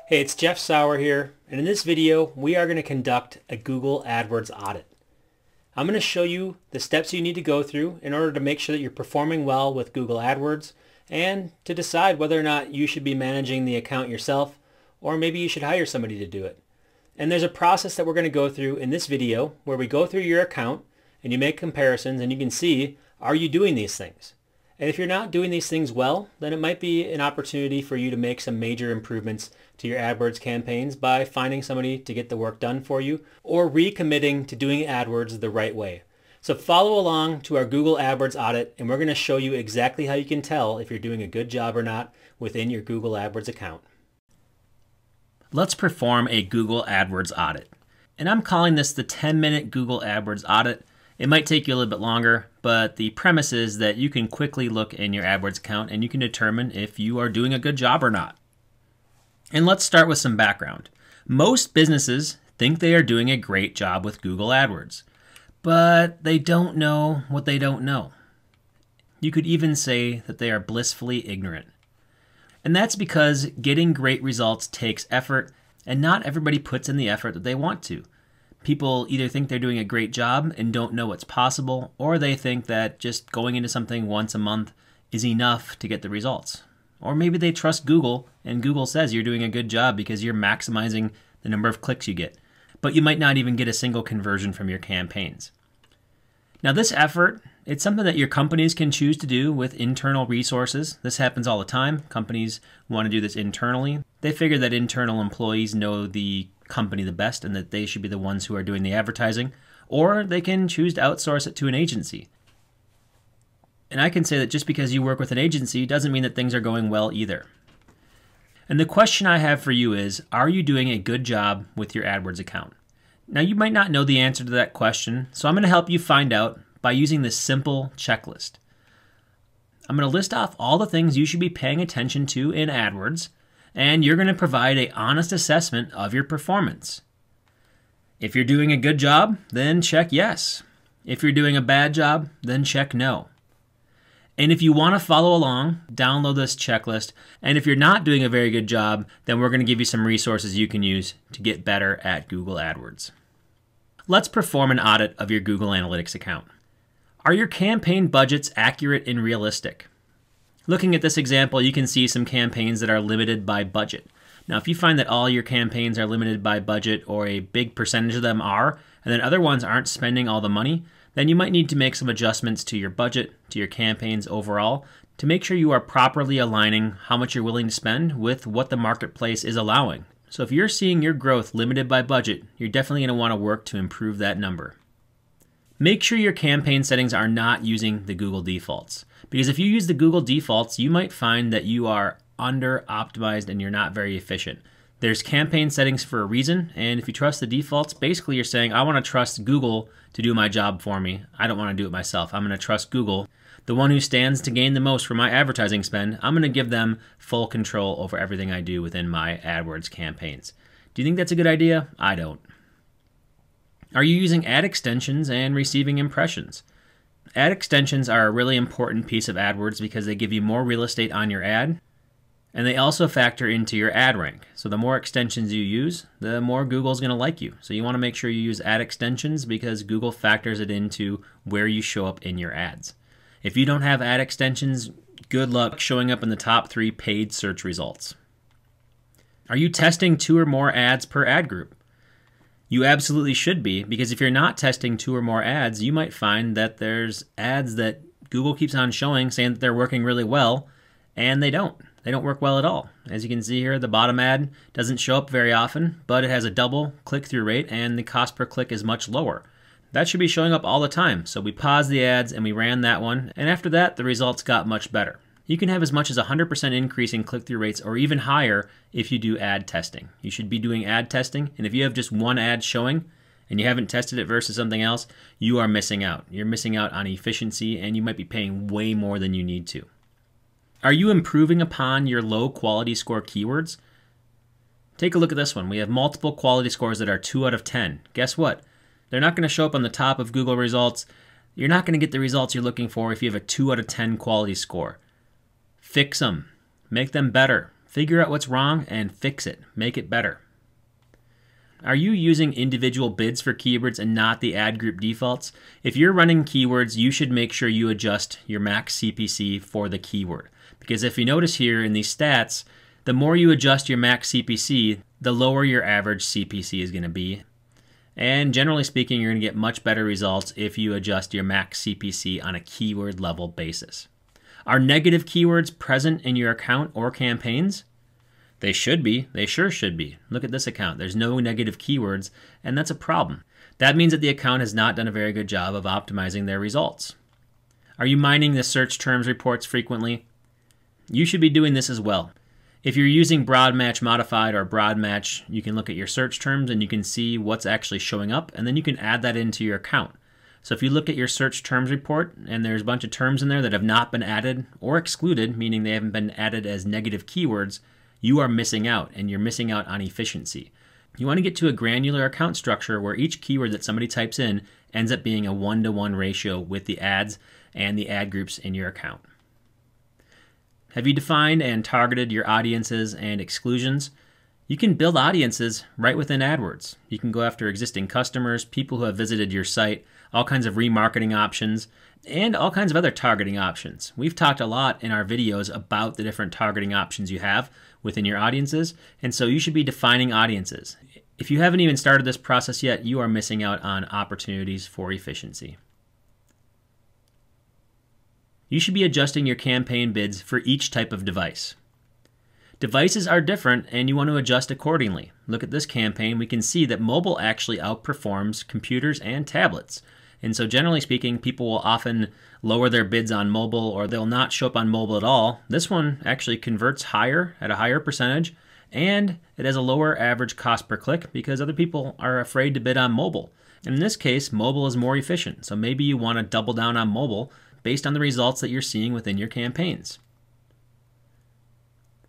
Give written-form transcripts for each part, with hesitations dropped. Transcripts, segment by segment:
Hey, it's Jeff Sauer here, and in this video we are going to conduct a Google AdWords audit. I'm going to show you the steps you need to go through in order to make sure that you're performing well with Google AdWords and to decide whether or not you should be managing the account yourself or maybe you should hire somebody to do it. And there's a process that we're going to go through in this video where we go through your account and you make comparisons and you can see, are you doing these things? And if you're not doing these things well, then it might be an opportunity for you to make some major improvements to your AdWords campaigns by finding somebody to get the work done for you or recommitting to doing AdWords the right way. So follow along to our Google AdWords audit and we're going to show you exactly how you can tell if you're doing a good job or not within your Google AdWords account. Let's perform a Google AdWords audit. And I'm calling this the 10-minute Google AdWords audit. It might take you a little bit longer, but the premise is that you can quickly look in your AdWords account and you can determine if you are doing a good job or not. And let's start with some background. Most businesses think they are doing a great job with Google AdWords, but they don't know what they don't know. You could even say that they are blissfully ignorant. And that's because getting great results takes effort, and not everybody puts in the effort that they want to. People either think they're doing a great job and don't know what's possible, or they think that just going into something once a month is enough to get the results. Or maybe they trust Google, and Google says you're doing a good job because you're maximizing the number of clicks you get. But you might not even get a single conversion from your campaigns. Now this effort, it's something that your companies can choose to do with internal resources. This happens all the time. Companies want to do this internally. They figure that internal employees know the company the best and that they should be the ones who are doing the advertising, or they can choose to outsource it to an agency. And I can say that just because you work with an agency doesn't mean that things are going well either. And the question I have for you is, are you doing a good job with your AdWords account? Now you might not know the answer to that question, so I'm going to help you find out by using this simple checklist. I'm going to list off all the things you should be paying attention to in AdWords, and you're going to provide an honest assessment of your performance. If you're doing a good job, then check yes. If you're doing a bad job, then check no. And if you want to follow along, download this checklist. And if you're not doing a very good job, then we're going to give you some resources you can use to get better at Google AdWords. Let's perform an audit of your Google Analytics account. Are your campaign budgets accurate and realistic? Looking at this example, you can see some campaigns that are limited by budget. Now, if you find that all your campaigns are limited by budget or a big percentage of them are, and then other ones aren't spending all the money, then you might need to make some adjustments to your budget, to your campaigns overall, to make sure you are properly aligning how much you're willing to spend with what the marketplace is allowing. So if you're seeing your growth limited by budget, you're definitely going to want to work to improve that number. Make sure your campaign settings are not using the Google defaults. Because if you use the Google defaults, you might find that you are under-optimized and you're not very efficient. There's campaign settings for a reason, and if you trust the defaults, basically you're saying, I want to trust Google to do my job for me. I don't want to do it myself. I'm going to trust Google. The one who stands to gain the most from my advertising spend, I'm going to give them full control over everything I do within my AdWords campaigns. Do you think that's a good idea? I don't. Are you using ad extensions and receiving impressions? Ad extensions are a really important piece of AdWords because they give you more real estate on your ad, and they also factor into your ad rank. So the more extensions you use, the more Google's going to like you. So you want to make sure you use ad extensions because Google factors it into where you show up in your ads. If you don't have ad extensions, good luck showing up in the top 3 paid search results. Are you testing 2 or more ads per ad group? You absolutely should be, because if you're not testing 2 or more ads, you might find that there's ads that Google keeps on showing saying that they're working really well, and they don't. They don't work well at all. As you can see here, the bottom ad doesn't show up very often, but it has a double click-through rate, and the cost per click is much lower. That should be showing up all the time. So we paused the ads and we ran that one, and after that, the results got much better. You can have as much as 100% increase in click-through rates or even higher if you do ad testing. You should be doing ad testing, and if you have just one ad showing and you haven't tested it versus something else, you are missing out. You're missing out on efficiency, and you might be paying way more than you need to. Are you improving upon your low quality score keywords? Take a look at this one. We have multiple quality scores that are 2 out of 10. Guess what? They're not going to show up on the top of Google results. You're not going to get the results you're looking for if you have a 2 out of 10 quality score. Fix them. Make them better. Figure out what's wrong and fix it. Make it better. Are you using individual bids for keywords and not the ad group defaults? If you're running keywords, you should make sure you adjust your max CPC for the keyword. Because if you notice here in these stats, the more you adjust your max CPC, the lower your average CPC is going to be. And generally speaking, you're going to get much better results if you adjust your max CPC on a keyword level basis. Are negative keywords present in your account or campaigns? They should be. They sure should be. Look at this account. There's no negative keywords, and that's a problem. That means that the account has not done a very good job of optimizing their results. Are you mining the search terms reports frequently? You should be doing this as well. If you're using broad match modified or broad match, you can look at your search terms and you can see what's actually showing up, and then you can add that into your account. So if you look at your search terms report and there's a bunch of terms in there that have not been added or excluded, meaning they haven't been added as negative keywords, you are missing out, and you're missing out on efficiency. You want to get to a granular account structure where each keyword that somebody types in ends up being a 1-to-1 ratio with the ads and the ad groups in your account. Have you defined and targeted your audiences and exclusions? You can build audiences right within AdWords. You can go after existing customers, people who have visited your site, all kinds of remarketing options, and all kinds of other targeting options. We've talked a lot in our videos about the different targeting options you have within your audiences, and so you should be defining audiences. If you haven't even started this process yet, you are missing out on opportunities for efficiency. You should be adjusting your campaign bids for each type of device. Devices are different and you want to adjust accordingly. Look at this campaign. We can see that mobile actually outperforms computers and tablets. And so generally speaking, people will often lower their bids on mobile or they'll not show up on mobile at all. This one actually converts higher at a higher percentage, and it has a lower average cost per click because other people are afraid to bid on mobile. And in this case, mobile is more efficient. So maybe you want to double down on mobile based on the results that you're seeing within your campaigns.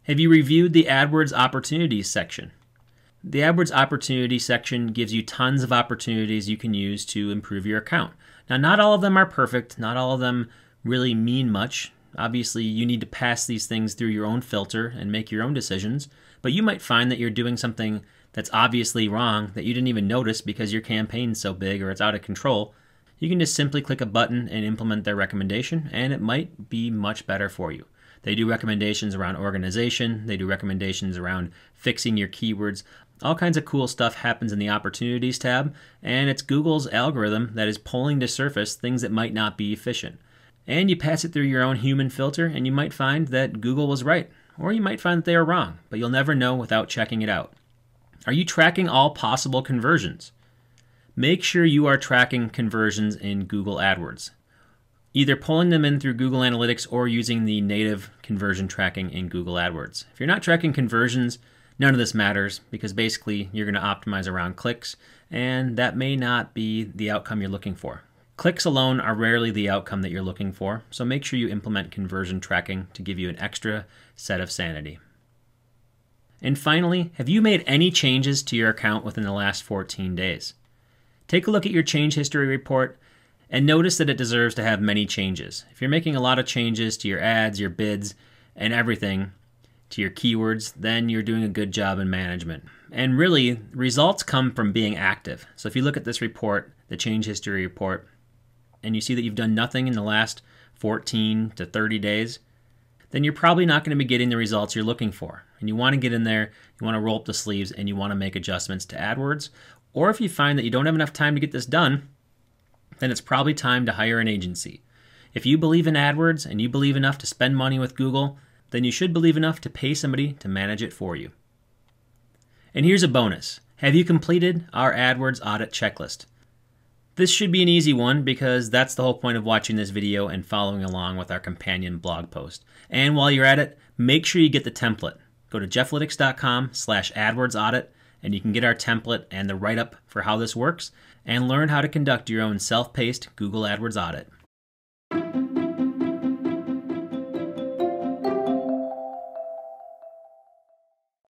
Have you reviewed the AdWords Opportunities section? The AdWords Opportunities section gives you tons of opportunities you can use to improve your account. Now, not all of them are perfect. Not all of them really mean much. Obviously, you need to pass these things through your own filter and make your own decisions. But you might find that you're doing something that's obviously wrong that you didn't even notice because your campaign's so big or it's out of control. You can just simply click a button and implement their recommendation, and it might be much better for you. They do recommendations around organization. They do recommendations around fixing your keywords. All kinds of cool stuff happens in the Opportunities tab, and it's Google's algorithm that is pulling to surface things that might not be efficient. And you pass it through your own human filter, and you might find that Google was right, or you might find that they are wrong, but you'll never know without checking it out. Are you tracking all possible conversions? Make sure you are tracking conversions in Google AdWords, either pulling them in through Google Analytics or using the native conversion tracking in Google AdWords. If you're not tracking conversions, none of this matters because basically you're going to optimize around clicks, and that may not be the outcome you're looking for. Clicks alone are rarely the outcome that you're looking for, so make sure you implement conversion tracking to give you an extra set of sanity. And finally, have you made any changes to your account within the last 14 days? Take a look at your change history report and notice that it deserves to have many changes. If you're making a lot of changes to your ads, your bids, and everything, to your keywords, then you're doing a good job in management. And really, results come from being active. So if you look at this report, the change history report, and you see that you've done nothing in the last 14 to 30 days, then you're probably not going to be getting the results you're looking for. And you want to get in there, you want to roll up the sleeves, and you want to make adjustments to AdWords. Or if you find that you don't have enough time to get this done, then it's probably time to hire an agency. If you believe in AdWords and you believe enough to spend money with Google, then you should believe enough to pay somebody to manage it for you. And here's a bonus. Have you completed our AdWords audit checklist? This should be an easy one because that's the whole point of watching this video and following along with our companion blog post. And while you're at it, make sure you get the template. Go to jefflytics.com/AdWords audit and you can get our template and the write-up for how this works and learn how to conduct your own self-paced Google AdWords audit.